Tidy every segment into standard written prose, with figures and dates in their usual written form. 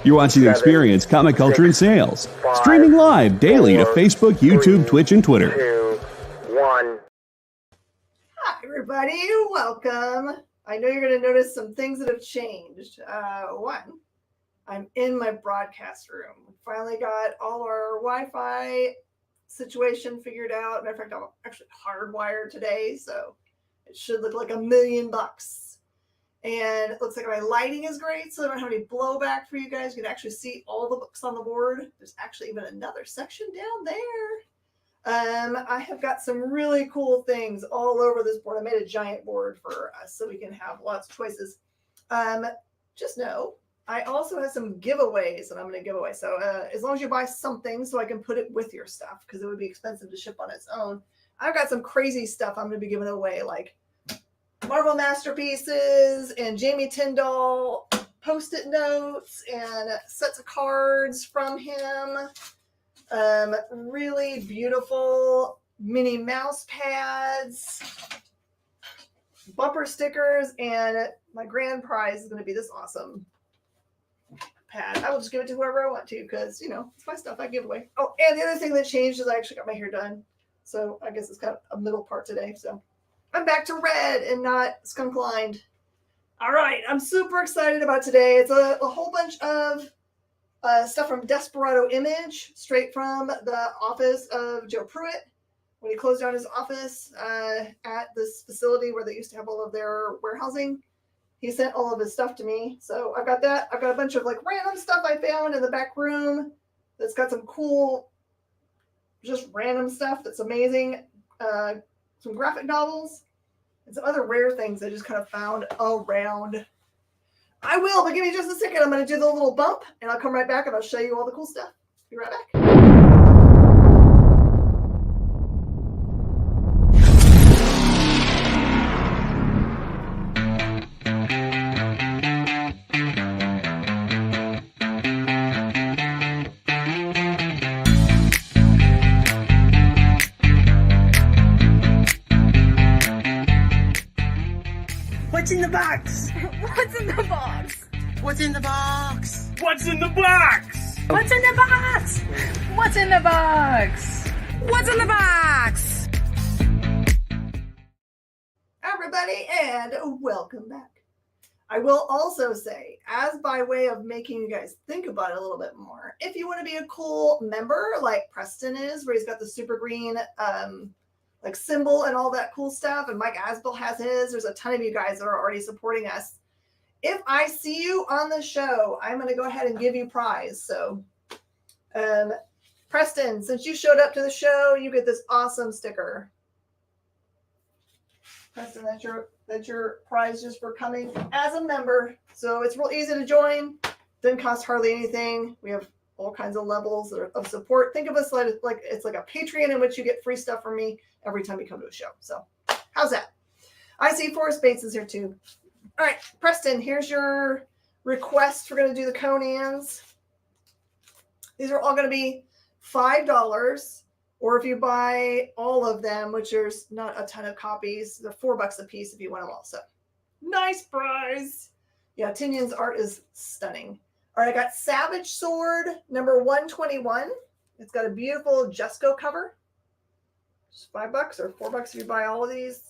You're watching the Experience Comic Culture and Sales. Streaming live daily to Facebook, YouTube, Twitch, and Twitter. 2, 1. Hi, everybody. Welcome. I know you're going to notice some things that have changed. One, I'm in my broadcast room. We finally got all our Wi-Fi situation figured out. Matter of fact, I'm actually hardwired today, so it should look like $1,000,000. And it looks like my lighting is great, so I don't have any blowback for you guys. You can actually see all the books on the board. There's actually even another section down there. I have got some really cool things all over this board. I made a giant board for us so we can have lots of choices. Just know, I also have some giveaways that I'm going to give away. So as long as you buy something so I can put it with your stuff, because it would be expensive to ship on its own. I've got some crazy stuff I'm going to be giving away, like Marvel Masterpieces and Jamie Tyndall Post-it notes and sets of cards from him. Really beautiful Minnie Mouse pads, bumper stickers, and my grand prize is going to be this awesome pad. I will just give it to whoever I want to because, you know, it's my stuff I give away. Oh, and the other thing that changed is I actually got my hair done. So I guess it's got a middle part today. So I'm back to red and not skunk lined. All right, I'm super excited about today. It's a whole bunch of stuff from Desperado Image, straight from the office of Joe Pruitt when he closed down his office at this facility where they used to have all of their warehousing. He sent all of his stuff to me. So I've got that. I've got a bunch of like random stuff I found in the back room that's got some cool, just random stuff that's amazing. Some graphic novels and some other rare things I just kind of found around. I will, but give me just a second. I'm going to do the little bump, and I'll come right back, and I'll show you all the cool stuff. Be right back. What's in the box? What's in the box? What's in the box? What's in the box? What's in the box? What's in the box? What's in the box? Everybody, and welcome back. I will also say, as by way of making you guys think about it a little bit more, if you want to be a cool member like Preston is, where he's got the super green like symbol and all that cool stuff, and Mike Asbel has his. There's a ton of you guys that are already supporting us. If I see you on the show, I'm going to go ahead and give you prize. So, Preston, since you showed up to the show, you get this awesome sticker. Preston, that's your prize just for coming as a member. So it's real easy to join. Doesn't cost hardly anything. We have all kinds of levels of support. Think of us like it's like a Patreon in which you get free stuff from me every time you come to a show. So how's that? I see Forrest Bates is here too. All right, Preston, here's your request. We're going to do the Conans. These are all going to be $5, or if you buy all of them, which there's not a ton of copies, they're $4 a piece if you want them all. So nice prize. Yeah, Tinian's art is stunning. All right, I got Savage Sword number 121. It's got a beautiful Jesco cover. Just $5 or $4 if you buy all of these.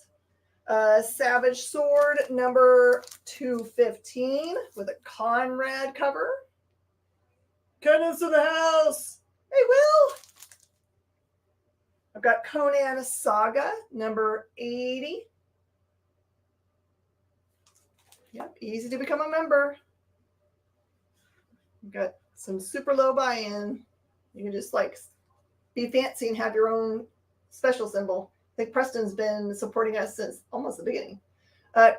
Savage Sword number 215 with a Conrad cover. Goodness of the house. Hey, Will. I've got Conan Saga number 80. Yep, easy to become a member. You've got some super low buy-in. You can just like be fancy and have your own special symbol. I think Preston's been supporting us since almost the beginning.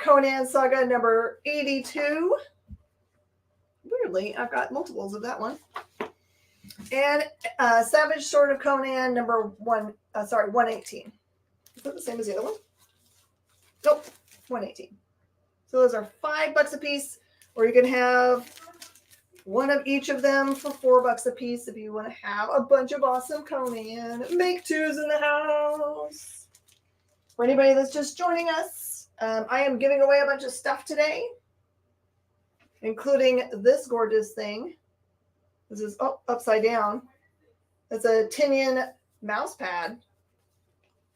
Conan Saga number 82. Weirdly, I've got multiples of that one. And Savage Sword of Conan number 118. Is that the same as the other one? Nope, 118. So those are $5 a piece, or you can have one of each of them for $4 a piece if you want to have a bunch of awesome Conan. Make twos in the house. For anybody that's just joining us, I am giving away a bunch of stuff today, including this gorgeous thing. This is upside down. It's a Tinian mouse pad.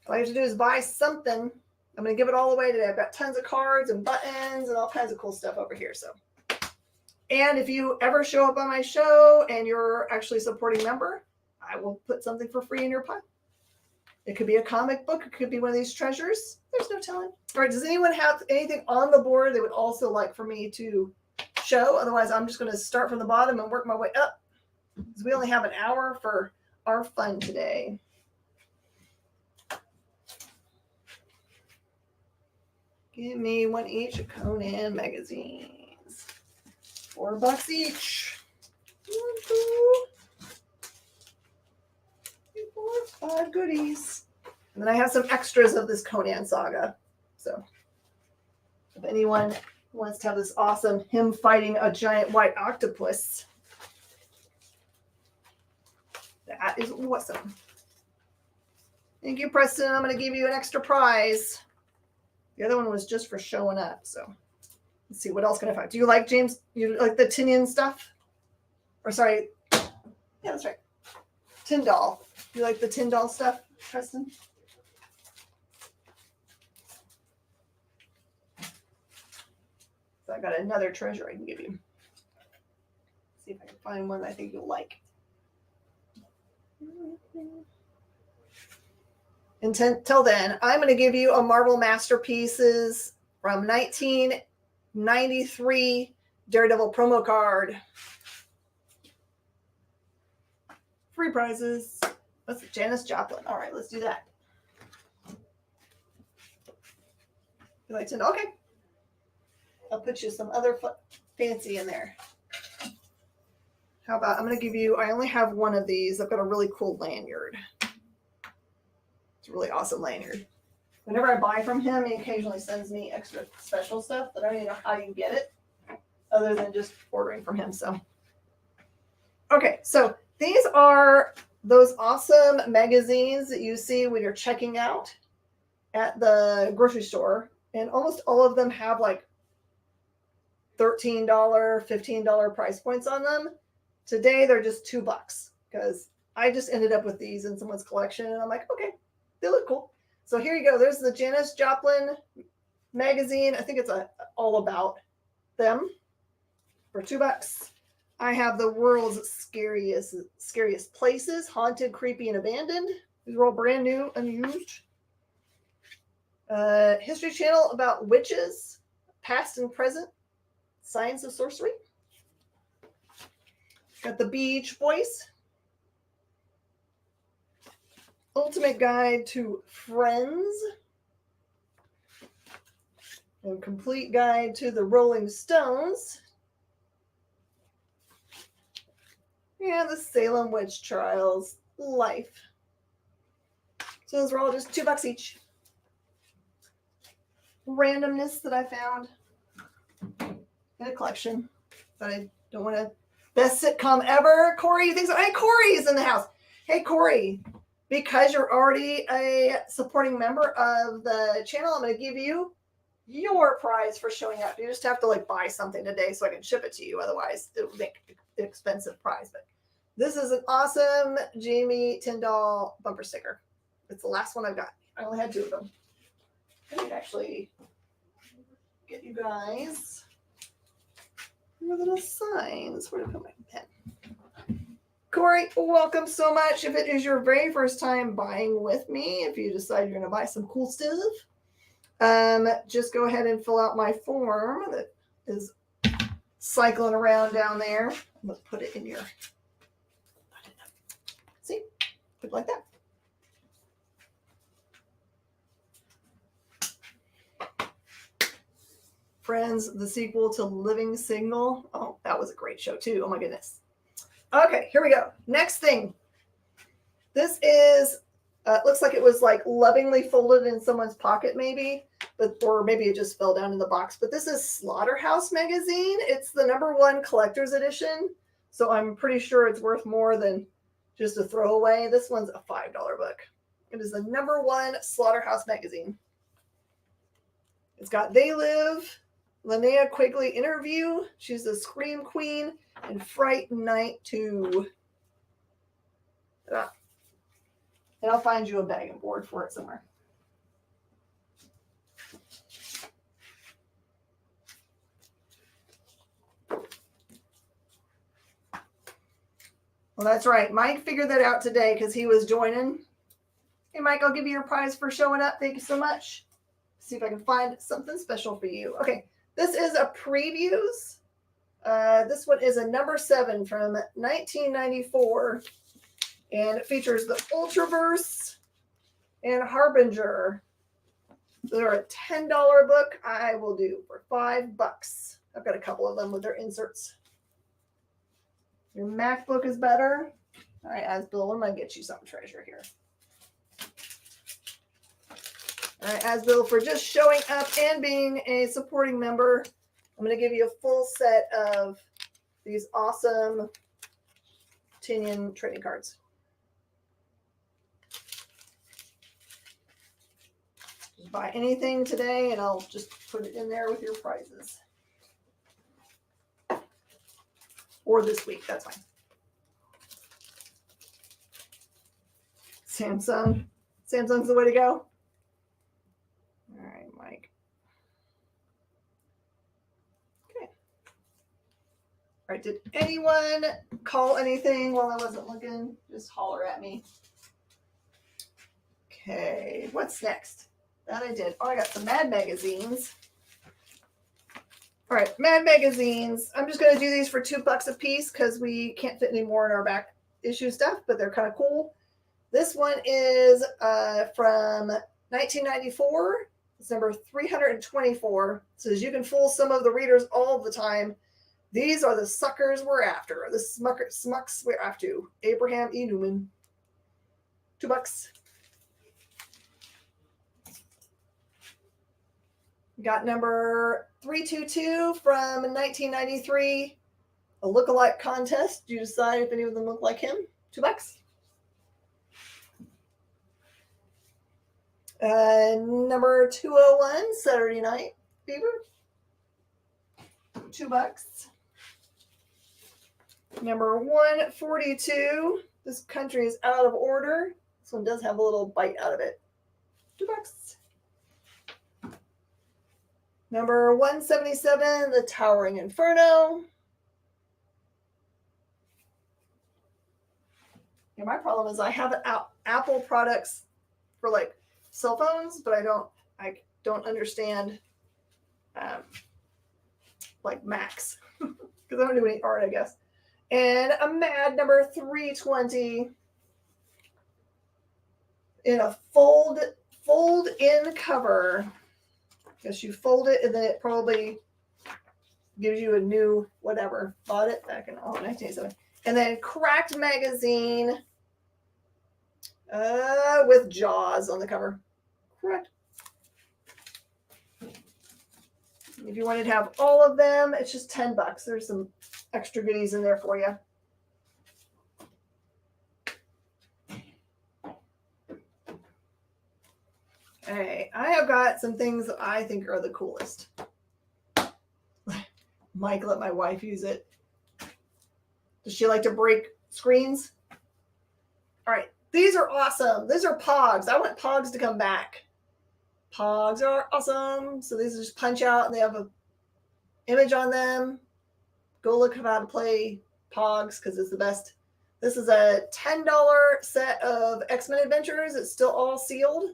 All you have to do is buy something. I'm going to give it all away today. I've got tons of cards and buttons and all kinds of cool stuff over here. So, and if you ever show up on my show and you're actually a supporting member, I will put something for free in your pile. It could be a comic book. It could be one of these treasures. There's no telling. All right. Does anyone have anything on the board they would also like for me to show? Otherwise, I'm just going to start from the bottom and work my way up, because we only have an hour for our fun today. Give me one each of Conan magazines. $4 each. 1, 2, 3, 4, 5 goodies. And then I have some extras of this Conan saga. So if anyone wants to have this awesome him fighting a giant white octopus, that is awesome. Thank you, Preston. I'm going to give you an extra prize. The other one was just for showing up. So let's see, what else can I find? Do you like, James, you like the Tinian stuff? Or sorry. Yeah, that's right. Tyndall. You like the Tyndall stuff, Preston? So I got another treasure I can give you. See if I can find one I think you'll like. Until then, I'm going to give you a Marvel Masterpieces from 1993 Daredevil promo card. Free prizes. What's it? Janis Joplin. All right, let's do that. You like to know? Okay. I'll put you some other fancy in there. How about, I'm going to give you, I only have one of these. I've got a really cool lanyard. It's a really awesome lanyard. Whenever I buy from him, he occasionally sends me extra special stuff, but I don't even know how you get it other than just ordering from him. So, okay, so these are those awesome magazines that you see when you're checking out at the grocery store. And almost all of them have like $13, $15 price points on them. Today, they're just $2 because I just ended up with these in someone's collection. And I'm like, okay, they look cool. So here you go. There's the Janis Joplin magazine. I think it's all about them for $2. I have the world's scariest places, haunted, creepy, and abandoned. These are all brand new, unused. History Channel about witches, past and present, science of sorcery. Got the Beach Boys. Ultimate Guide to Friends. And Complete Guide to the Rolling Stones. And the Salem Witch Trials Life. So those are all just $2 each. Randomness that I found in a collection, but I don't want to. Best sitcom ever. Corey, you think so? Hey, Corey's in the house. Hey, Corey, because you're already a supporting member of the channel, I'm going to give you your prize for showing up. You just have to like buy something today so I can ship it to you. Otherwise, it would make an expensive prize. But this is an awesome Jamie Tyndall bumper sticker. It's the last one I've got. I only had 2 of them. I can actually get you guys your little signs. Where did I put my pen? Corey, welcome so much. If it is your very first time buying with me, if you decide you're going to buy some cool stuff, just go ahead and fill out my form that is cycling around down there. Let's put it in your, see, put it like that. Friends, the sequel to Living Signal. Oh, that was a great show too. Oh my goodness. Okay, here we go. Next thing. This is, looks like it was like lovingly folded in someone's pocket maybe, or maybe it just fell down in the box. But this is Slaughterhouse Magazine. It's the #1 collector's edition. So I'm pretty sure it's worth more than just a throwaway. This one's a $5 book. It is the #1 Slaughterhouse Magazine. It's got They Live, Linnea Quigley interview. She's the Scream Queen in Fright Night 2. And I'll find you a bag and board for it somewhere. Well, that's right. Mike figured that out today because he was joining. Hey, Mike, I'll give you your prize for showing up. Thank you so much. See if I can find something special for you. Okay, this is a previews. This one is a number 7 from 1994. And it features the Ultraverse and Harbinger. They're a $10 book. I will do for $5. I've got a couple of them with their inserts. Your MacBook is better. All right, Asbill, I'm going to get you some treasure here. All right, Asbill, for just showing up and being a supporting member, I'm going to give you a full set of these awesome Tinian trading cards. Just buy anything today, and I'll just put it in there with your prizes. Or this week, that's fine. Samsung's the way to go. All right, Mike. Okay. All right, did anyone call anything while I wasn't looking? Just holler at me. Okay, what's next? That I did. Oh, I got some Mad magazines. All right, Mad magazines. I'm just going to do these for $2 a piece because we can't fit any more in our back issue stuff, but they're kind of cool. This one is from 1994. It's number 324. It says you can fool some of the readers all the time. These are the suckers we're after. The smucks we're after. Abraham E. Newman. $2. Got number 322 from 1993. A look-alike contest. You decide if any of them look like him. $2. Number 201, Saturday Night Fever. $2. Number 142. This country is out of order. This one does have a little bite out of it. $2. Number 177, The Towering Inferno. Yeah, my problem is I have Apple products for like cell phones, but I don't understand like Macs because I don't do any art, I guess. And a Mad number 320 in a fold-in cover. Guess you fold it and then it probably gives you a new whatever. Bought it back in 1987. And then Cracked magazine with Jaws on the cover. Correct. If you wanted to have all of them, it's just $10. There's some extra goodies in there for you. Hey, I have got some things that I think are the coolest. Mike let my wife use it. Does she like to break screens? All right, these are awesome. These are Pogs. I want Pogs to come back. Pogs are awesome. So these are just punch out and they have an image on them. Go look up how to play Pogs because it's the best. This is a $10 set of X-Men Adventures. It's still all sealed.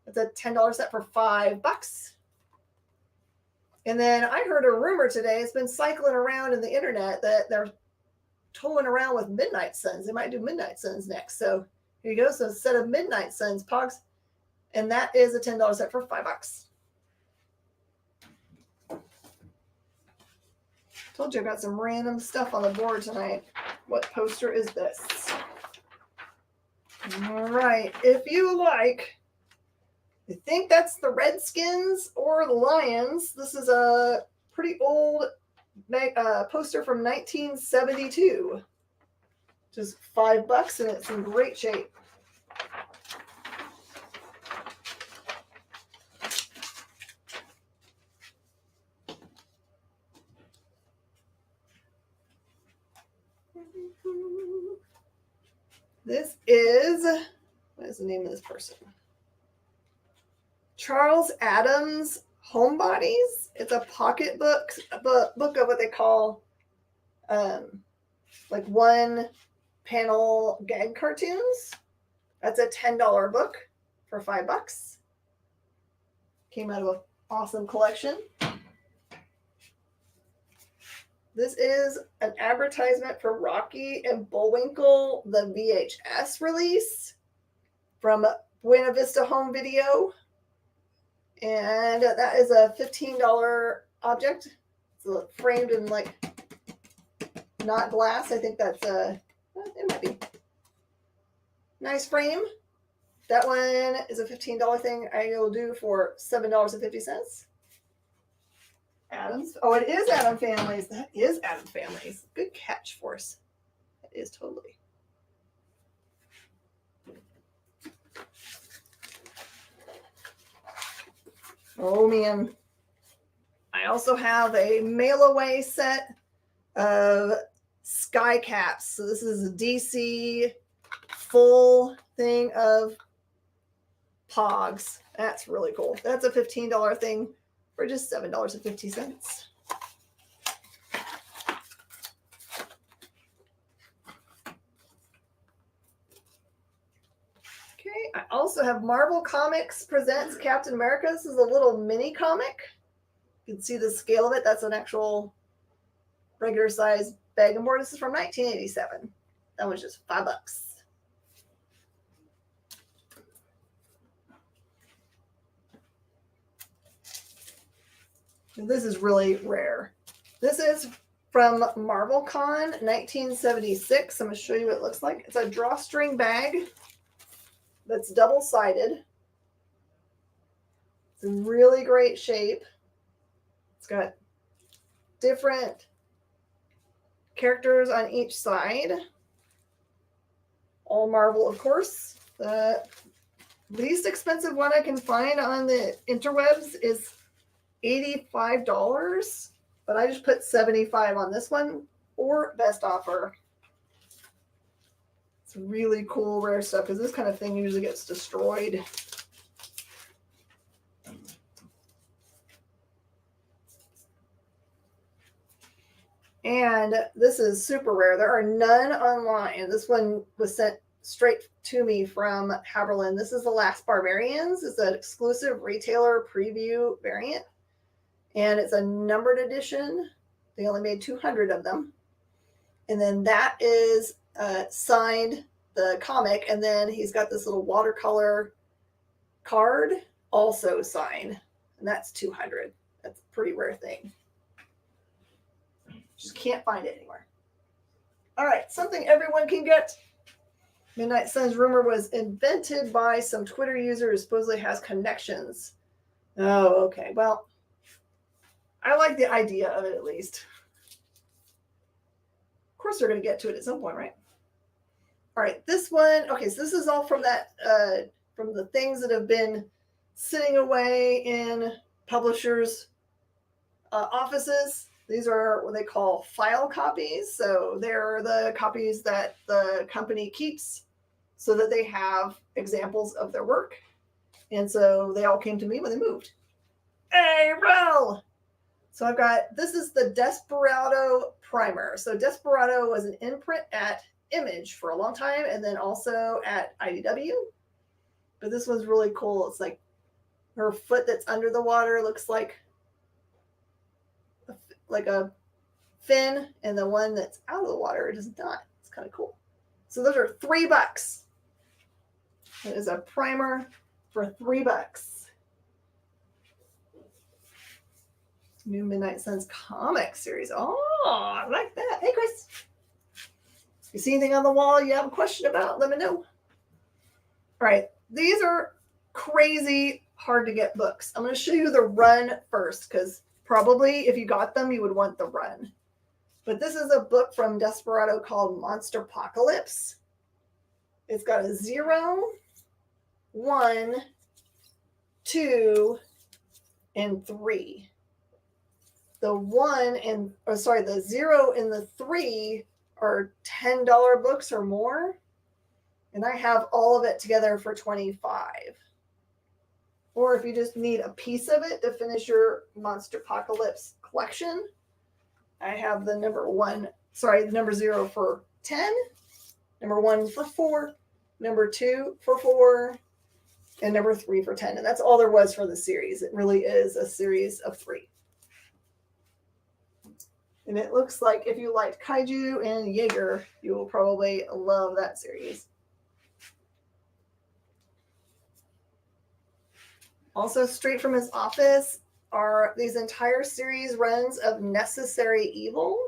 It's a $10 set for $5. And then I heard a rumor today, it's been cycling around in the internet that they're toying around with Midnight Suns. They might do Midnight Suns next. So here you go. So a set of Midnight Suns Pogs. And that is a $10 set for $5. Told you I got some random stuff on the board tonight. What poster is this? All right. If you like, I think that's the Redskins or the Lions. This is a pretty old poster from 1972. Just $5 and it's in great shape. This is, what is the name of this person? Charles Adams Homebodies. It's a pocket book of what they call like one panel gag cartoons. That's a $10 book for $5. Came out of an awesome collection. This is an advertisement for Rocky and Bullwinkle, the VHS release from Buena Vista Home Video. And that is a $15 object. It's framed in like not glass. I think that's it might be. Nice frame. That one is a $15 thing I will do for $7.50. Adams. Oh, it is Adam Families. That is Adam Families. Good catch, Force. That is totally. Oh, man. I also have a mail-away set of sky caps. So this is a DC full thing of Pogs. That's really cool. That's a $15 thing for just $7.50. Okay, I also have Marvel Comics Presents Captain America. This is a little mini comic. You can see the scale of it. That's an actual regular size bag and board. This is from 1987. That was just $5. This is really rare. This is from MarvelCon 1976. I'm going to show you what it looks like. It's a drawstring bag that's double-sided. It's in really great shape. It's got different characters on each side. All Marvel, of course. The least expensive one I can find on the interwebs is $85, but I just put $75 on this one for best offer. It's really cool, rare stuff because this kind of thing usually gets destroyed. And this is super rare. There are none online. This one was sent straight to me from Haberlin. This is the Last Barbarians. It's an exclusive retailer preview variant. And it's a numbered edition. They only made 200 of them. And then that is signed, the comic. And then he's got this little watercolor card also signed. And that's 200. That's a pretty rare thing. Just can't find it anywhere. All right, something everyone can get. Midnight Suns rumor was invented by some Twitter user who supposedly has connections. Oh, okay. Well, I like the idea of it at least. Of course, they're going to get to it at some point, right? All right, this one. Okay, so this is all from that, from the things that have been sitting away in publishers' offices. These are what they call file copies. So they're the copies that the company keeps so that they have examples of their work. And so they all came to me when they moved. Hey, roll! So I've got, this is the Desperado primer. So Desperado was an imprint at Image for a long time and then also at IDW. But this one's really cool. It's like her foot that's under the water looks like a fin, and the one that's out of the water, it is not. It's kind of cool. So those are $3. It is a primer for $3. New Midnight Suns comic series. Oh, I like that. Hey, Chris. You see anything on the wall you have a question about? Let me know. All right. These are crazy hard to get books. I'm going to show you the run first because probably if you got them, you would want the run. But this is a book from Desperado called Monster Apocalypse. It's got a 0, 1, 2, and 3. The 0 and the 3 are $10 books or more. And I have all of it together for $25. Or if you just need a piece of it to finish your Monster Apocalypse collection, I have the number 0 for 10, number 1 for 4, number 2 for 4, and number 3 for 10. And that's all there was for the series. It really is a series of 3. And it looks like if you liked Kaiju and Jaeger, you will probably love that series. Also, straight from his office are these entire series runs of Necessary Evil.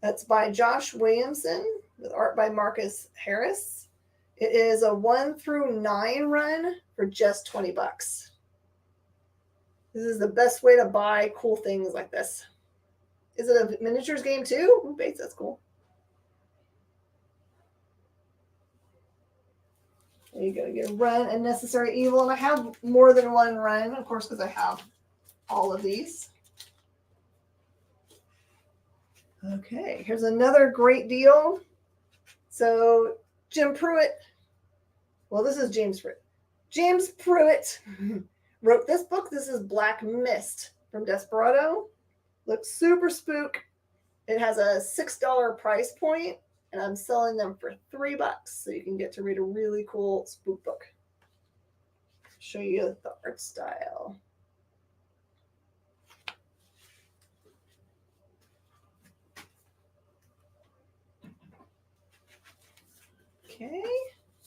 That's by Josh Williamson with art by Marcus Harris. It is a 1 through 9 run for just $20. This is the best way to buy cool things like this. Is it a miniatures game too? Ooh, Bates, that's cool. There you go. You get a run and Necessary Evil. And I have more than one run, of course, because I have all of these. Okay, here's another great deal. So Jim Pruitt, well, this is James Pruitt. James Pruitt wrote this book. This is Black Mist from Desperado. Looks super spook. It has a $6 price point, and I'm selling them for $3, so you can get to read a really cool spook book. Show you the art style. Okay,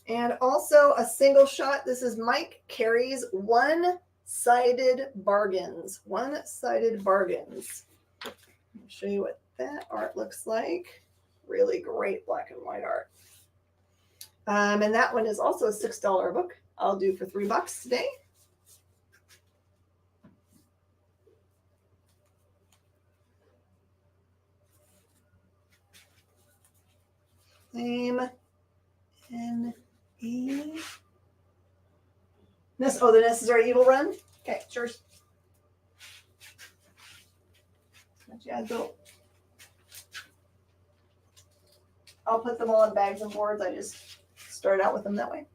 and also a single shot. This is Mike Carey's One-Sided Bargains. One-Sided Bargains. I'll show you what that art looks like. Really great black and white art. And that one is also a $6 book. I'll do for $3 today. Name N-E. The Necessary Evil run. Okay, sure. Yeah, go. I'll put them all in bags and boards. I just start out with them that way.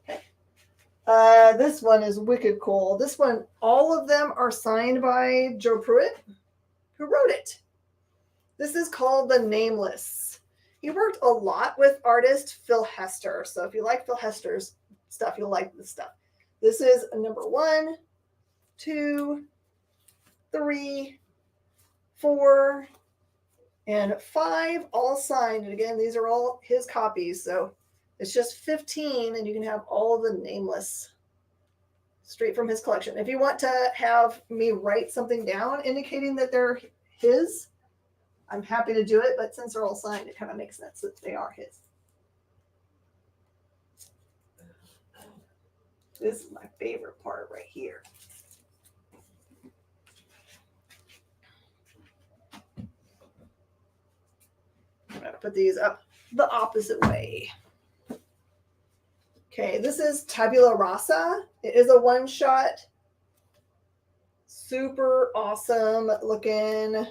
Okay. This one is wicked cool. This one, all of them are signed by Joe Pruitt, who wrote it. This is called The Nameless. He worked a lot with artist Phil Hester. So if you like Phil Hester's stuff, you'll like this stuff. This is number 1, 2, 3, 4, and 5, all signed. And again, these are all his copies. So it's just 15, and you can have all of the Nameless straight from his collection. If you want to have me write something down indicating that they're his, I'm happy to do it. But since they're all signed, it kind of makes sense that they are his. This is my favorite part right here. I'm going to put these up the opposite way. Okay, this is Tabula Rasa. It is a one-shot. Super awesome looking.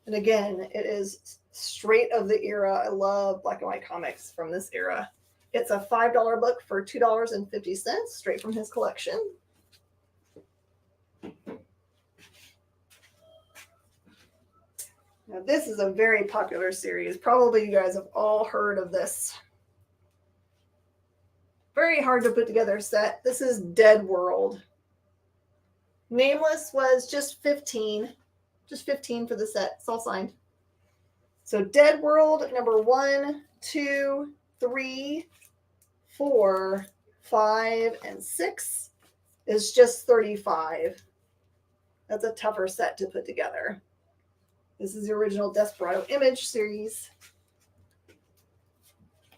And again, it is straight of the era. I love black and white comics from this era. It's a $5 book for $2.50, straight from his collection. Now, this is a very popular series. Probably you guys have all heard of this. Very hard to put together set. This is Dead World. Nameless was just 15. Just 15 for the set. It's all signed. So Dead World, number 1, 2, 3, 4, 5, and 6 is just $35. That's a tougher set to put together. This is the original Desperado Image series.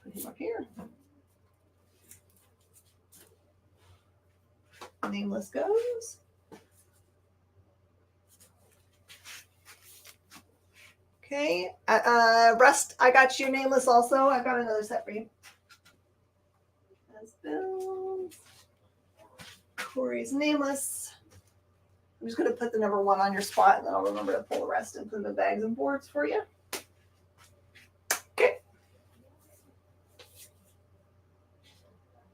Put him up here. Nameless goes. Okay. Rust, I got you Nameless also. I've got another set for you. That's Bill. Corey's Nameless. I'm just going to put the number 1 on your spot, and then I'll remember to pull the rest and put them in bags and boards for you. Okay.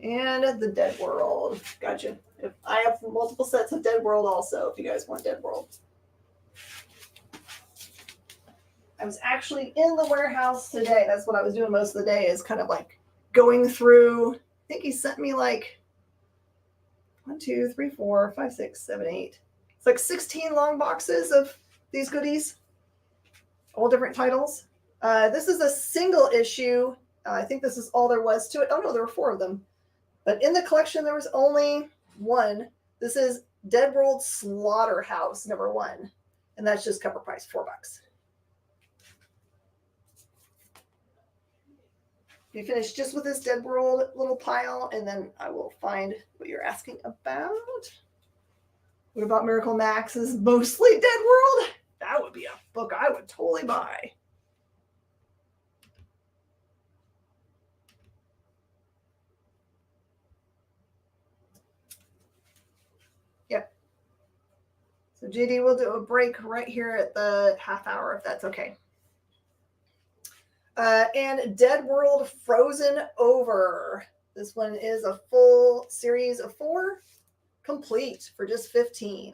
And the Dead World. Gotcha. I have multiple sets of Dead World also, if you guys want Dead World. I was actually in the warehouse today. That's what I was doing most of the day, is kind of like going through. I think he sent me like 1, 2, 3, 4, 5, 6, 7, 8. It's like 16 long boxes of these goodies, all different titles. This is a single issue. I think this is all there was to it. Oh no, there were 4 of them. But in the collection, there was only 1. This is Dead World Slaughterhouse #1. And that's just cover price, $4. You finish just with this Dead World little pile, and then I will find what you're asking about. What about Miracle Max is mostly Dead World? That would be a book I would totally buy. Yep. So JD, we'll do a break right here at the half hour, if that's okay. And Dead World Frozen Over. This one is a full series of 4, complete for just $15.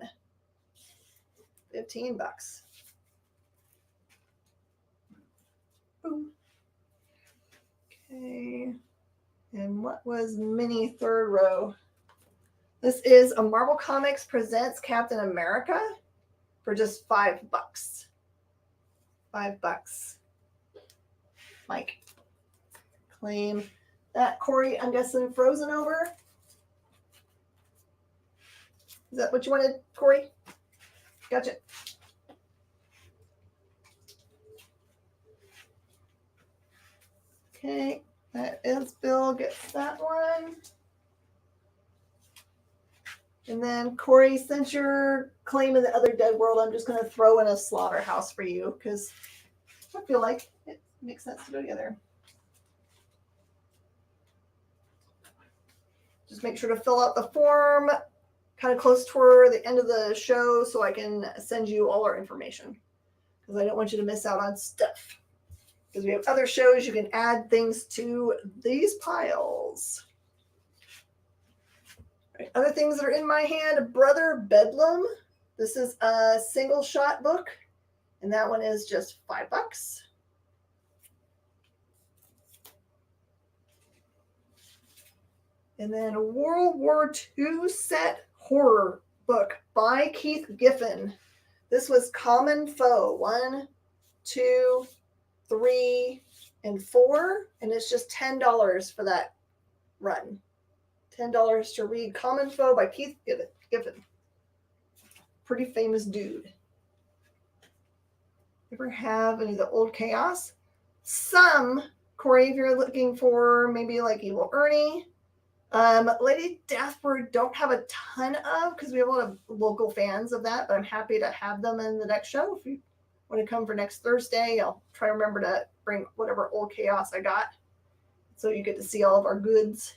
$15. Boom. Okay. And what was mini third row? This is a Marvel Comics Presents Captain America for just $5. $5. Mike, claim that. Corey, I'm guessing Frozen Over. Is that what you wanted, Corey? Gotcha. Okay, that is Bill gets that one. And then Corey, since you're claiming the other Dead World, I'm just going to throw in a Slaughterhouse for you because I feel like it makes sense to go together. Just make sure to fill out the form kind of close toward the end of the show so I can send you all our information, because I don't want you to miss out on stuff. Because we have other shows, you can add things to these piles. Right, other things that are in my hand, Brother Bedlam. This is a single shot book, and that one is just $5. And then World War II set horror book by Keith Giffen. This was Common Foe 1, 2, 3, and 4, and it's just $10 for that run. $10 to read Common Foe by Keith Giffen. Pretty famous dude. Ever have any of the old Chaos? Some, Corey, if you're looking for maybe like Evil Ernie. Lady Deathbird don't have a ton of, because we have a lot of local fans of that, but I'm happy to have them in the next show. If you want to come for next Thursday, I'll try to remember to bring whatever old Chaos I got, so you get to see all of our goods.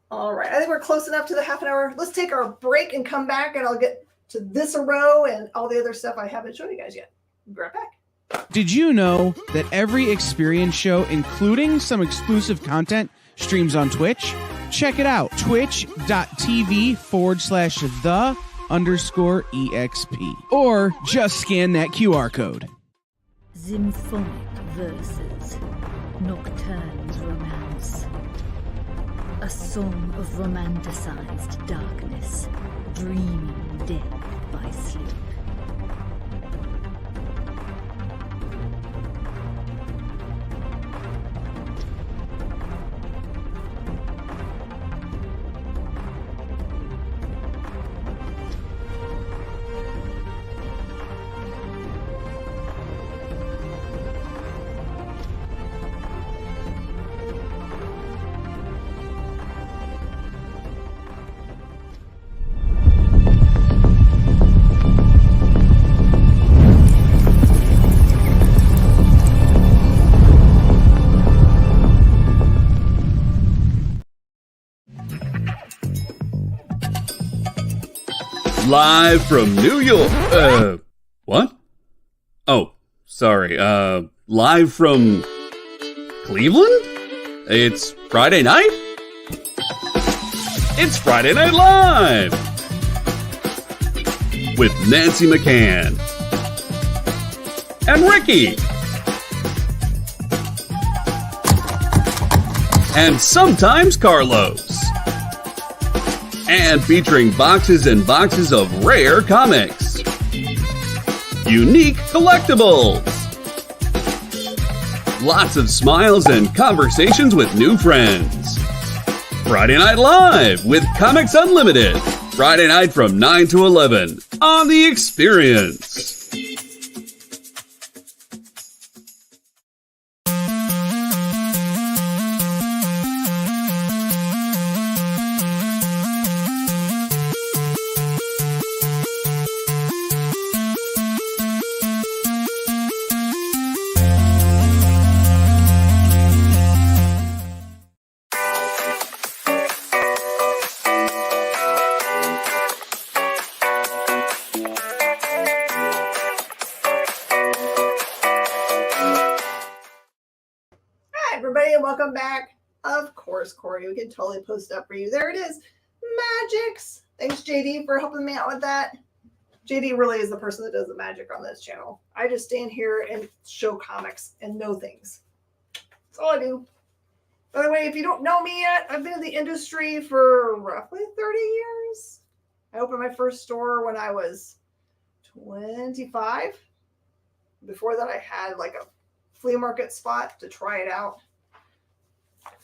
All right, I think we're close enough to the half an hour. Let's take our break and come back, and I'll get to this a row and all the other stuff I haven't shown you guys yet. Be right back. Did you know that every experience show, including some exclusive content, streams on Twitch? Check it out, twitch.tv/the_EXP. Or just scan that QR code. Symphonic verses, Nocturne's romance. A song of romanticized darkness, dreaming death by sleep. Live from New York. What? Oh, sorry. Live from Cleveland? It's Friday night? It's Friday Night Live! With Nancy McCann. And Ricky. And sometimes Carlos. And featuring boxes and boxes of rare comics. Unique collectibles. Lots of smiles and conversations with new friends. Friday Night Live with Comics Unlimited. Friday night from 9 to 11 on The Experience. Everybody, and welcome back. Of course, Corey, we can totally post up for you. There it is. Magics. Thanks, JD, for helping me out with that. JD really is the person that does the magic on this channel. I just stand here and show comics and know things. That's all I do. By the way, if you don't know me yet, I've been in the industry for roughly 30 years. I opened my first store when I was 25. Before that, I had like a flea market spot to try it out.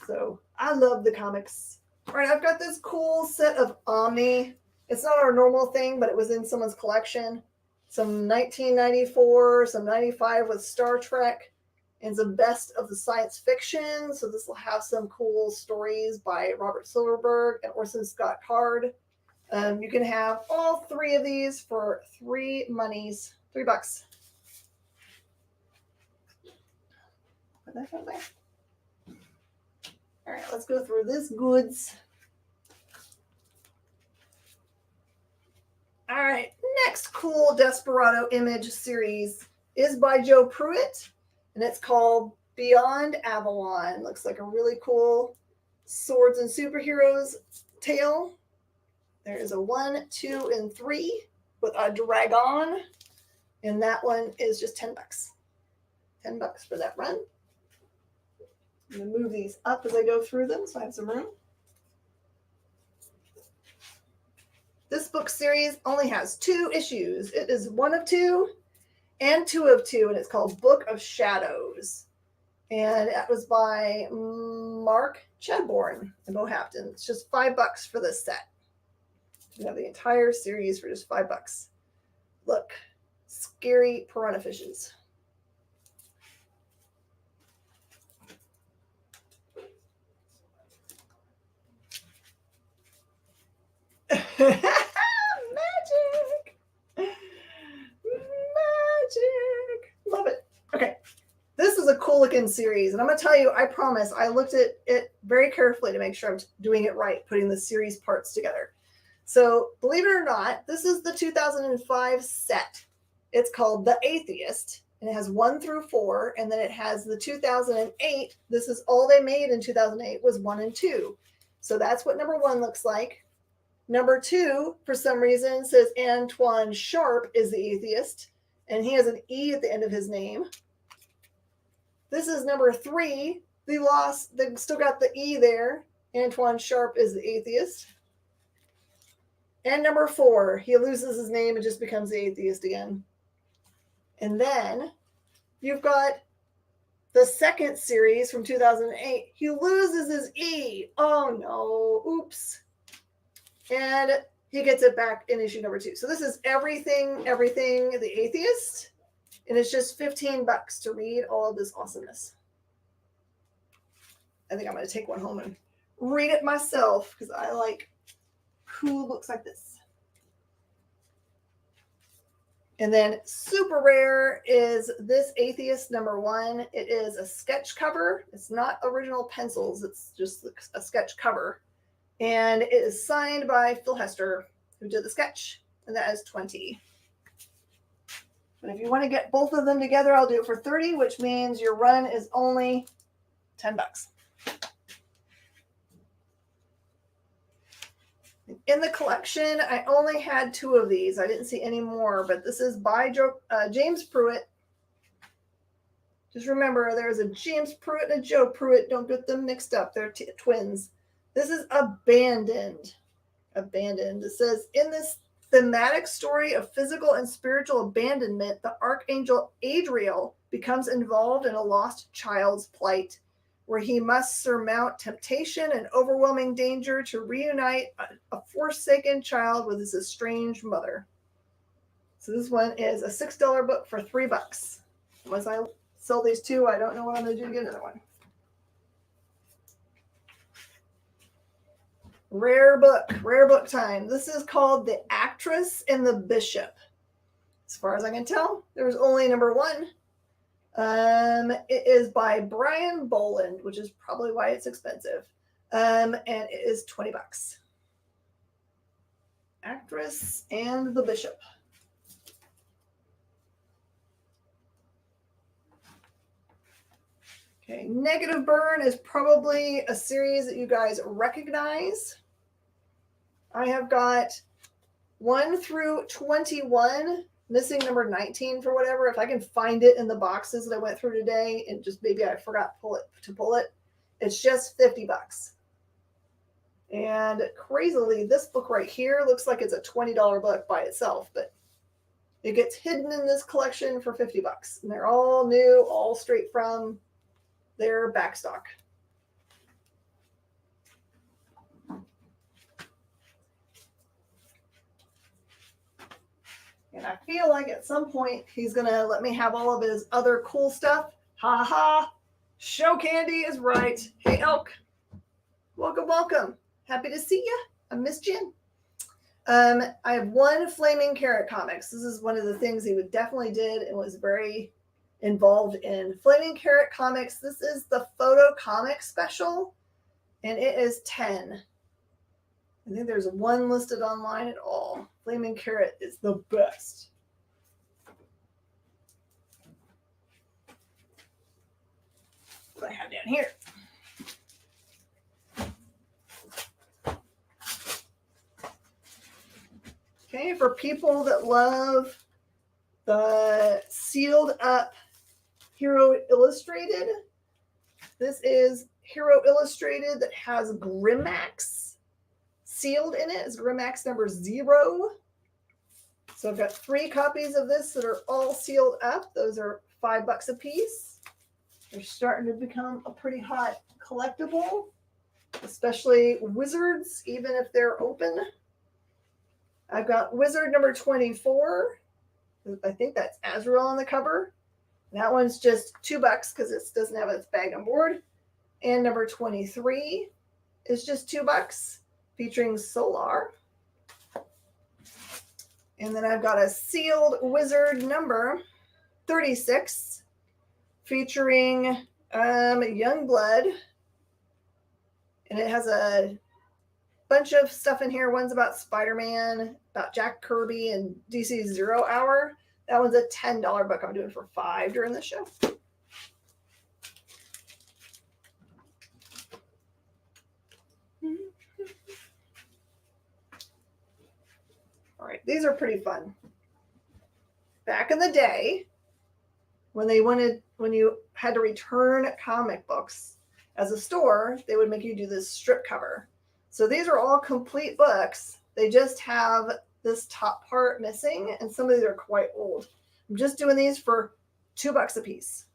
So I love the comics. All right, I've got this cool set of Omni. It's not our normal thing, but it was in someone's collection. Some 1994, some 95 with Star Trek, and some best of the science fiction. So this will have some cool stories by Robert Silverberg and Orson Scott Card. You can have all three of these for $3. Put that on there. All right, let's go through this goods. All right, next cool Desperado Image series is by Joe Pruitt, and it's called Beyond Avalon. Looks like a really cool swords and superheroes tale. There is a 1, 2, and 3 with a dragon, and that one is just $10. $10 for that run. I'm going to move these up as I go through them so I have some room. This book series only has 2 issues. It is 1 of 2 and 2 of 2, and it's called Book of Shadows. And that was by Mark Chadbourne and Bohampton. It's just $5 for this set. You have the entire series for just $5. Look, scary piranha fishes. Magic. Love it. Okay. This is a cool looking series. And I'm going to tell you, I promise, I looked at it very carefully to make sure I'm doing it right, putting the series parts together. So believe it or not, this is the 2005 set. It's called The Atheist. And it has 1 through 4. And then it has the 2008. This is all they made in 2008 was 1 and 2. So that's what number 1 looks like. Number 2, for some reason, says Antoine Sharp is the atheist, and he has an E at the end of his name. This is number 3. They still got the E there. Antoine Sharp is the atheist. And number 4, he loses his name and just becomes the atheist again. And then you've got the second series from 2008. He loses his E. Oh no, oops. And he gets it back in issue number 2. So this is everything, the atheist. And it's just $15 to read all of this awesomeness. I think I'm going to take one home and read it myself because I like cool books like this. And then super rare is this Atheist number 1. It is a sketch cover. It's not original pencils. It's just a sketch cover. And it is signed by Phil Hester, who did the sketch, and that is $20. But if you want to get both of them together, I'll do it for $30, which means your run is only $10. In the collection, I only had 2 of these. I didn't see any more, but this is by James Pruitt. Just remember, there's a James Pruitt and a Joe Pruitt. Don't get them mixed up. They're twins. This is Abandoned. Abandoned. It says, in this thematic story of physical and spiritual abandonment, the Archangel Adriel becomes involved in a lost child's plight, where he must surmount temptation and overwhelming danger to reunite a forsaken child with his estranged mother. So this one is a $6 book for $3. Once I sell these 2, I don't know what I'm going to do to get another one. Rare book time. This is called The Actress and the Bishop. As far as I can tell, there was only number 1. It is by Brian Boland, which is probably why it's expensive. And it is $20. Actress and the Bishop. Okay, Negative Burn is probably a series that you guys recognize. I have got 1 through 21. Missing number 19 for whatever. If I can find it in the boxes that I went through today, and just maybe I forgot to pull it, it's just $50. And crazily, this book right here looks like it's a $20 book by itself, but it gets hidden in this collection for $50. And they're all new, all straight from their backstock. And I feel like at some point he's going to let me have all of his other cool stuff. Ha ha. Show candy is right. Hey, Elk. Welcome, welcome. Happy to see you. I'm Miss Jen. I have 1 Flaming Carrot Comics. This is one of the things he would definitely did and was very involved in. Flaming Carrot Comics. This is the photo comic special, and it is 10. I think there's 1 listed online at all. Flaming Carrot is the best. What I have down here. Okay, for people that love the sealed up Hero Illustrated, this is Hero Illustrated that has Grimmax sealed in it. Is Grimmax number 0. So I've got 3 copies of this that are all sealed up. Those are $5 a piece. They're starting to become a pretty hot collectible, especially Wizards, even if they're open. I've got Wizard number 24. I think that's Azrael on the cover. That one's just $2 because it doesn't have its bag on board. And number 23 is just $2, featuring Solar. And then I've got a sealed Wizard number 36, featuring Youngblood. And it has a bunch of stuff in here. One's about Spider-Man, about Jack Kirby, and DC's Zero Hour. That one's a $10 book. I'm doing for $5 during the show. All right, these are pretty fun. Back in the day, when you had to return comic books as a store, they would make you do this strip cover. So these are all complete books. They just have this top part missing, and some of these are quite old. I'm just doing these for $2 a piece.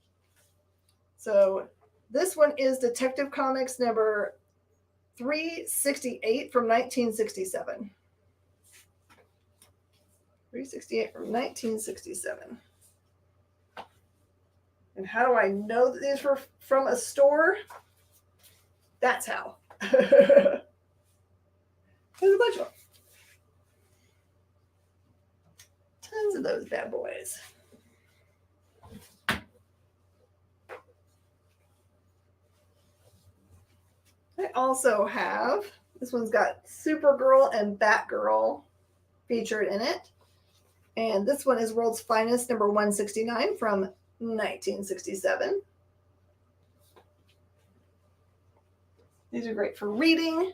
So this one is Detective Comics number 368 from 1967. 368 from 1967. And how do I know that these were from a store? That's how. There's a bunch of them. Tons of those bad boys. I also have, this one's got Supergirl and Batgirl featured in it. And this one is World's Finest number 169 from 1967. These are great for reading.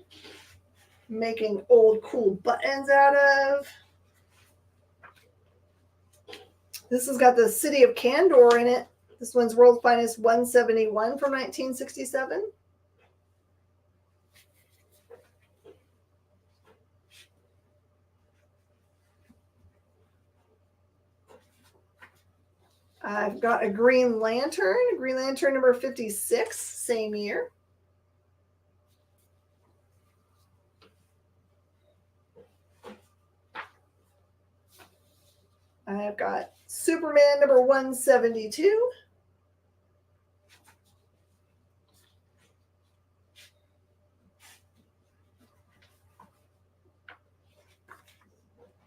making old cool buttons out of. This has got the City of Candor in it. This one's World's Finest 171 from 1967. I've got a Green Lantern number 56, same year. I've got Superman number 172.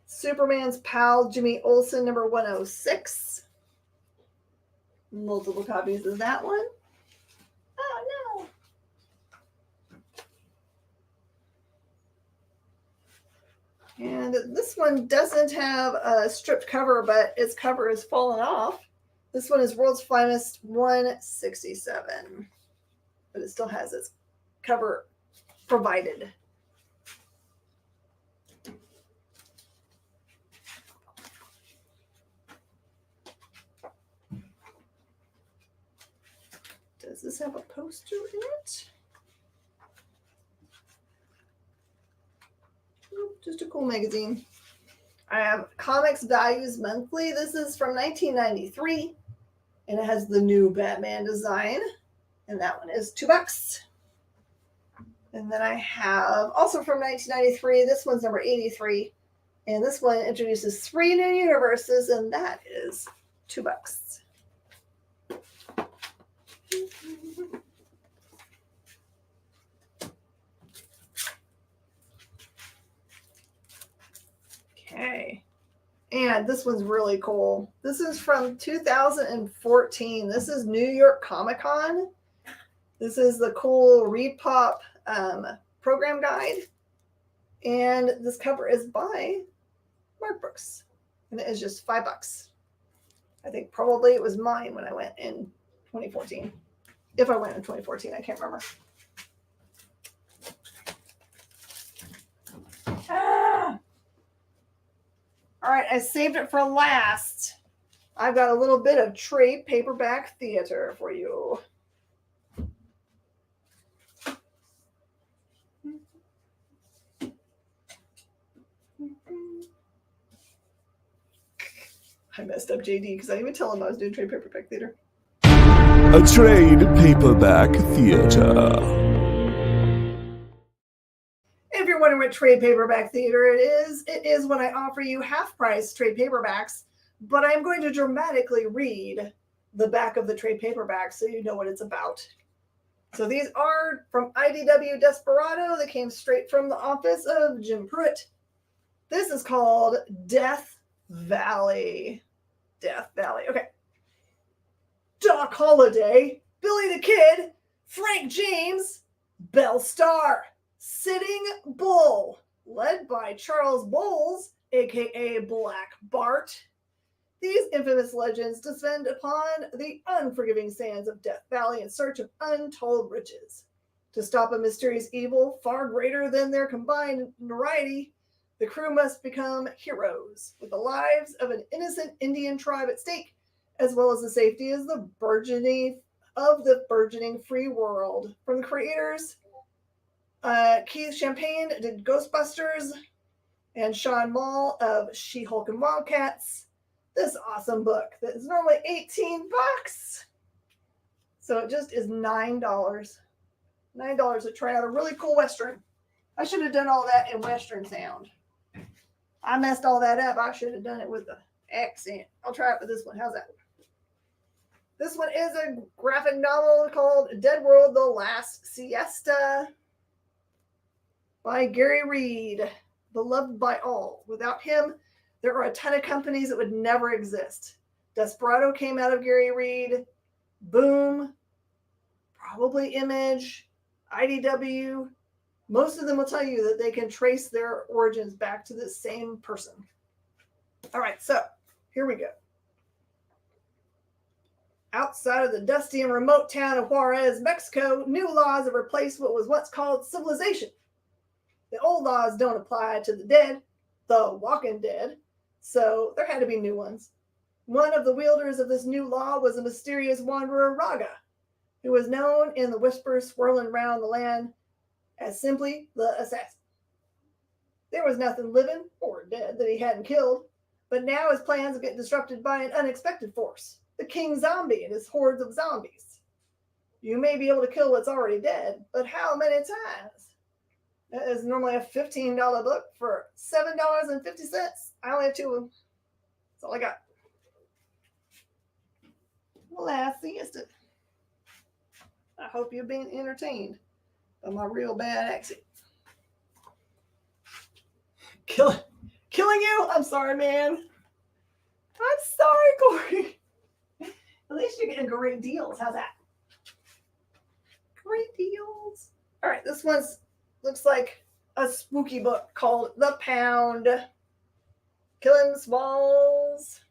Superman's pal Jimmy Olsen number 106. Multiple copies of that one. Oh no. And this one doesn't have a stripped cover, but its cover has fallen off. This one is World's Finest 167, but it still has its cover provided. Does this have a poster in it? Nope, just a cool magazine. I have Comics Values Monthly. This is from 1993, and it has the new Batman design, and that one is $2. And then I have, also from 1993, this one's number 83, and this one introduces 3 new universes, and that is $2. Okay. And this one's really cool. This is from 2014. This is New York Comic Con. This is the cool Read Pop program guide. And this cover is by Mark Brooks. And it is just $5. I think probably it was mine when I went in 2014. If I went in 2014, I can't remember. All right, I saved it for last. I've got a little bit of trade paperback theater for you. I messed up JD because I didn't even tell him I was doing trade paperback theater. A trade paperback theater. If you're wondering what trade paperback theater it is when I offer you half-price trade paperbacks, but I'm going to dramatically read the back of the trade paperback so you know what it's about. So these are from IDW Desperado. They came straight from the office of Jim Pruitt. This is called Death Valley. Death Valley. Okay. Doc Holliday, Billy the Kid, Frank James, Belle Starr, Sitting Bull, led by Charles Bowles, aka Black Bart. These infamous legends descend upon the unforgiving sands of Death Valley in search of untold riches. To stop a mysterious evil far greater than their combined notoriety, the crew must become heroes, with the lives of an innocent Indian tribe at stake, as well as the safety of the burgeoning free world. From the creators, Keith Champagne did Ghostbusters, and Sean Mall of She-Hulk and Wildcats. This awesome book that is normally $18. So it just is $9. $9 to try out a really cool Western. I should have done all that in Western sound. I messed all that up. I should have done it with the accent. I'll try it with this one. How's that? This one is a graphic novel called Dead World, The Last Siesta by Gary Reed, beloved by all. Without him, there are a ton of companies that would never exist. Desperado came out of Gary Reed. Boom, probably Image, IDW. Most of them will tell you that they can trace their origins back to the same person. All right, so here we go. Outside of the dusty and remote town of Juarez, Mexico, new laws have replaced what was once called civilization. The old old laws don't apply to the dead, the walking dead, so there had to be new ones. One of the wielders of this new law was a mysterious wanderer Raga, who was known in the whispers swirling around the land as simply the assassin. There was nothing living or dead that he hadn't killed, but now his plans get disrupted by an unexpected force, the King Zombie and his hordes of zombies. You may be able to kill what's already dead, but how many times? That is normally a $15 book for $7.50. I only have 2 of them. That's all I got. Last siesta. I hope you're being entertained by my real bad accent. Killing you? I'm sorry, man. I'm sorry, Corey. At least you're getting great deals. How's that? Great deals. All right, this one's looks like a spooky book called The Pound. Killing Smalls.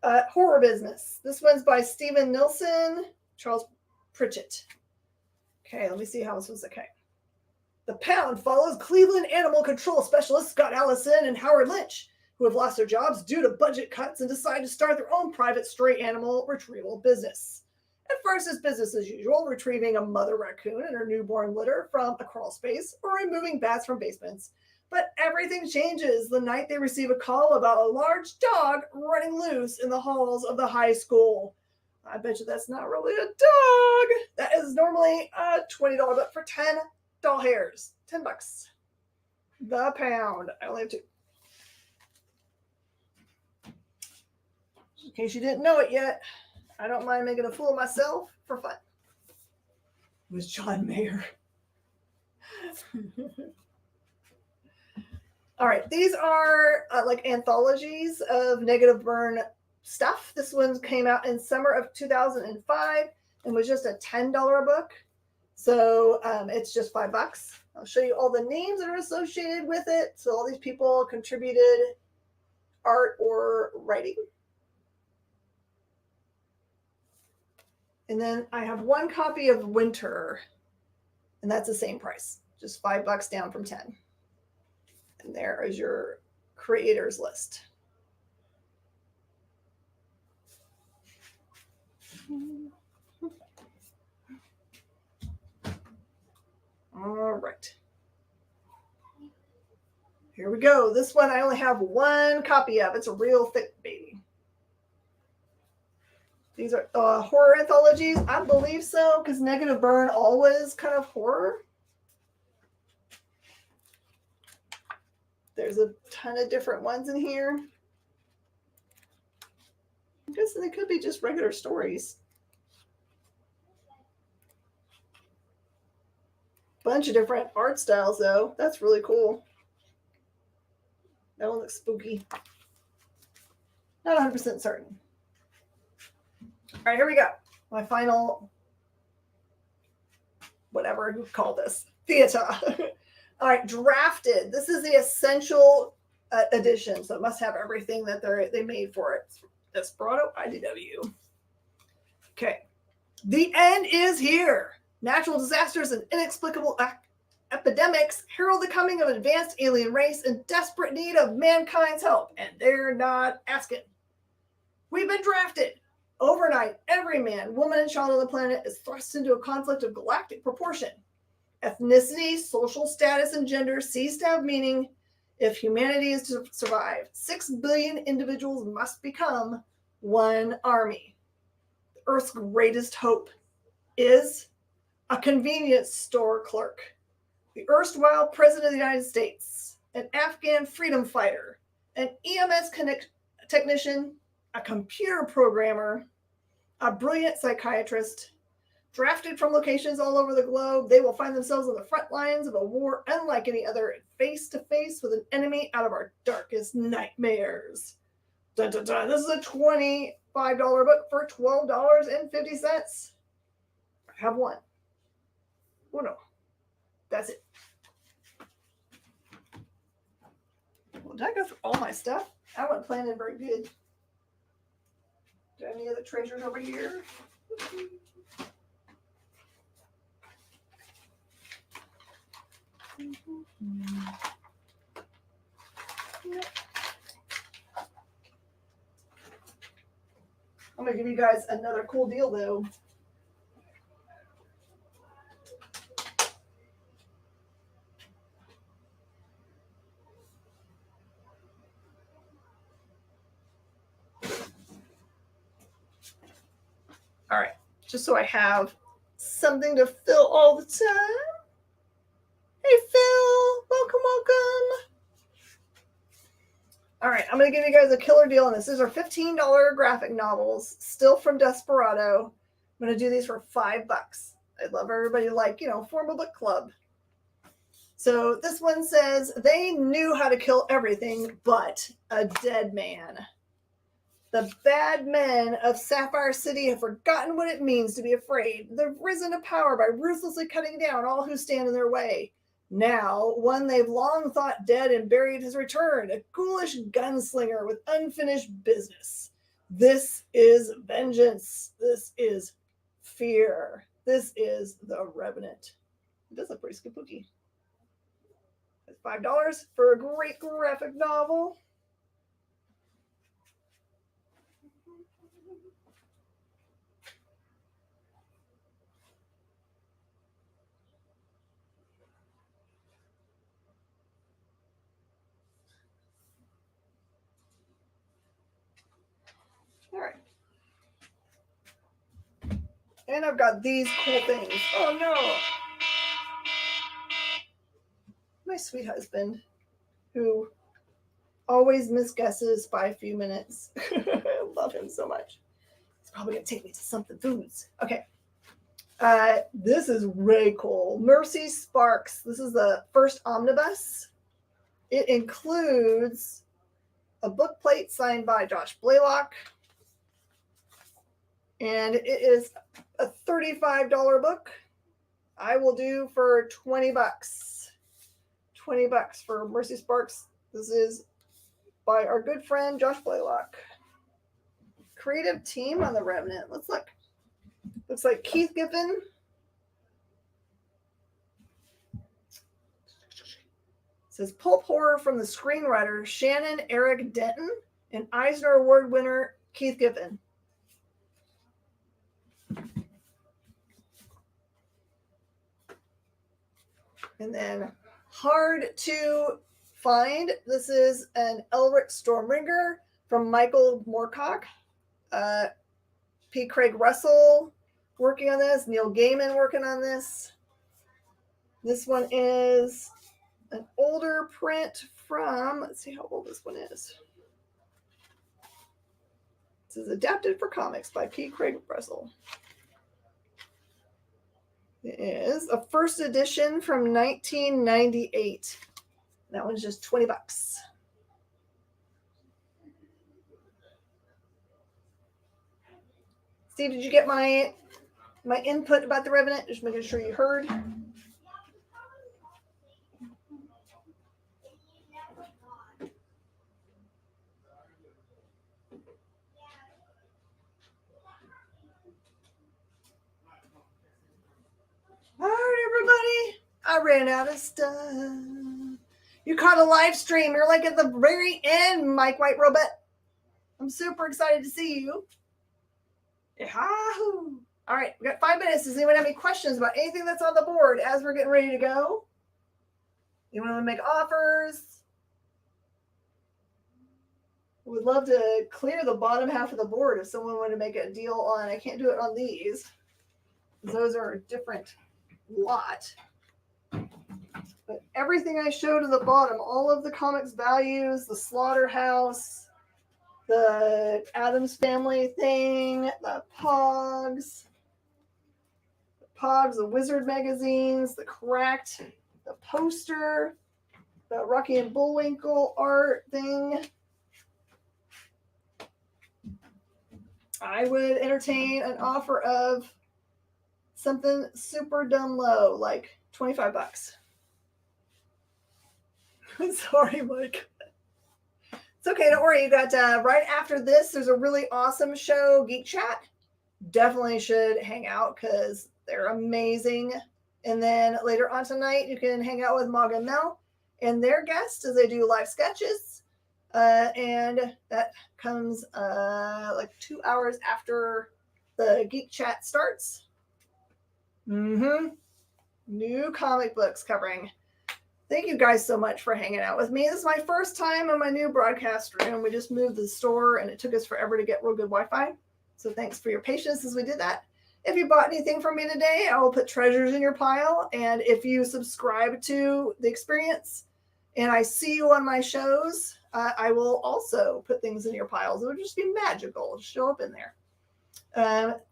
Horror Business. This one's by Stephen Nilsson, Charles Pritchett. Okay, let me see how this was. Okay. The Pound follows Cleveland animal control specialists Scott Allison and Howard Lynch, who have lost their jobs due to budget cuts and decide to start their own private stray animal retrieval business. At first, it's business as usual, retrieving a mother raccoon and her newborn litter from a crawl space or removing bats from basements. But everything changes the night they receive a call about a large dog running loose in the halls of the high school. I bet you that's not really a dog. That is normally a $20 book for 10 doll hairs. $10. The Pound. I only have 2. In case you didn't know it yet, I don't mind making a fool of myself for fun. It was John Mayer. All right, these are like anthologies of negative burn stuff. This one came out in summer of 2005 and was just a $10 book. So it's just $5. I'll show you all the names that are associated with it. So all these people contributed art or writing. And then I have 1 copy of Winter, and that's the same price, just $5 down from 10. And there is your creators list. All right. Here we go. This one I only have 1 copy of. It's a real thick baby. These are horror anthologies. I believe so, because Negative Burn always kind of horror. There's a ton of different ones in here. I'm guessing they could be just regular stories. Bunch of different art styles, though. That's really cool. That one looks spooky. Not 100% certain. All right, here we go. My final, whatever you call this, theater. All right, Drafted. This is the essential edition, so it must have everything that they made for it. Desperado IDW. Okay. The end is here. Natural disasters and inexplicable epidemics herald the coming of an advanced alien race in desperate need of mankind's help, and they're not asking. We've been drafted. Overnight, every man, woman, and child on the planet is thrust into a conflict of galactic proportion. Ethnicity, social status, and gender cease to have meaning if humanity is to survive. 6 billion individuals must become one army. The Earth's greatest hope is a convenience store clerk, the erstwhile President of the United States, an Afghan freedom fighter, an EMS technician, a computer programmer, a brilliant psychiatrist. Drafted from locations all over the globe, they will find themselves on the front lines of a war unlike any other, face to face with an enemy out of our darkest nightmares. Dun, dun, dun. This is a $25 book for $12.50. I have 1. Uno. That's it. Well, did I go through all my stuff? I wasn't planning very good. Do I have any other treasures over here? I'm going to give you guys another cool deal, though. All right, just so I have something to fill all the time. Hey, Phil, welcome, welcome. All right, I'm going to give you guys a killer deal on this. These are $15 graphic novels, still from Desperado. I'm going to do these for $5. I'd love everybody to, like, you know, form a book club. So this one says, they knew how to kill everything but a dead man. The bad men of Sapphire City have forgotten what it means to be afraid. They've risen to power by ruthlessly cutting down all who stand in their way. Now, one they've long thought dead and buried has returned, a ghoulish gunslinger with unfinished business. This is vengeance. This is fear. This is the Revenant. It does look pretty spooky. It's $5 for a great graphic novel. All right. And I've got these cool things. Oh no. My sweet husband, who always misguesses by a few minutes. I love him so much. He's probably going to take me to something foods. Okay. This is really cool. Mercy Sparks. This is the first omnibus. It includes a book plate signed by Josh Blaylock. And it is a $35 book. I will do for $20. $20 for Mercy Sparks. This is by our good friend Josh Blaylock. Creative team on the Revenant. Let's look. Looks like Keith Giffen. It says pulp horror from the screenwriter Shannon Eric Denton and Eisner Award winner Keith Giffen. And then hard to find. This is an Elric Stormbringer from Michael Moorcock. P. Craig Russell working on this. Neil Gaiman working on this. This one is an older print from, let's see how old this one is. This is adapted for comics by P. Craig Russell. It is a first edition from 1998. That one's just $20. Steve, did you get my input about the Revenant? Just making sure you heard. All right, everybody. I ran out of stuff. You caught a live stream. You're like at the very end, Mike White Robot. I'm super excited to see you. Yahoo! All right, we got 5 minutes. Does anyone have any questions about anything that's on the board as we're getting ready to go? Anyone want to make offers? Would love to clear the bottom half of the board if someone wanted to make a deal on. I can't do it on these. Those are a different lot. But everything I showed at the bottom, all of the comics values, the Slaughterhouse, the Addams Family thing, the Pogs, the Wizard magazines, the Cracked, the poster, the Rocky and Bullwinkle art thing. I would entertain an offer of something super dumb low, like $25. Sorry, Mike. It's okay, don't worry. You got right after this, there's a really awesome show, Geek Chat. Definitely should hang out because they're amazing. And then later on tonight, you can hang out with Mog and Mel and their guests as they do live sketches. And that comes like 2 hours after the Geek Chat starts. New comic books covering. Thank you guys so much for hanging out with me. This is my first time in my new broadcast room. We just moved the store and it took us forever to get real good Wi-Fi. So thanks for your patience as we did that. If you bought anything from me today, I will put treasures in your pile. And if you subscribe to the experience and I see you on my shows, I will also put things in your piles. It would just be magical to show up in there.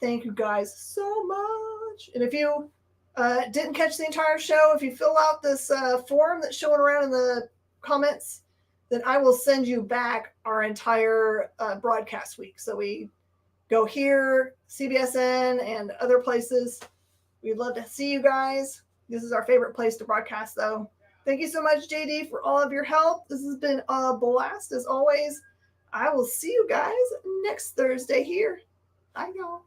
Thank you guys so much. And if you didn't catch the entire show, if you fill out this form that's showing around in the comments, then I will send you back our entire broadcast week. So we go here, CBSN, and other places. We'd love to see you guys. This is our favorite place to broadcast, though. Thank you so much, JD, for all of your help. This has been a blast, as always. I will see you guys next Thursday here. Bye, y'all.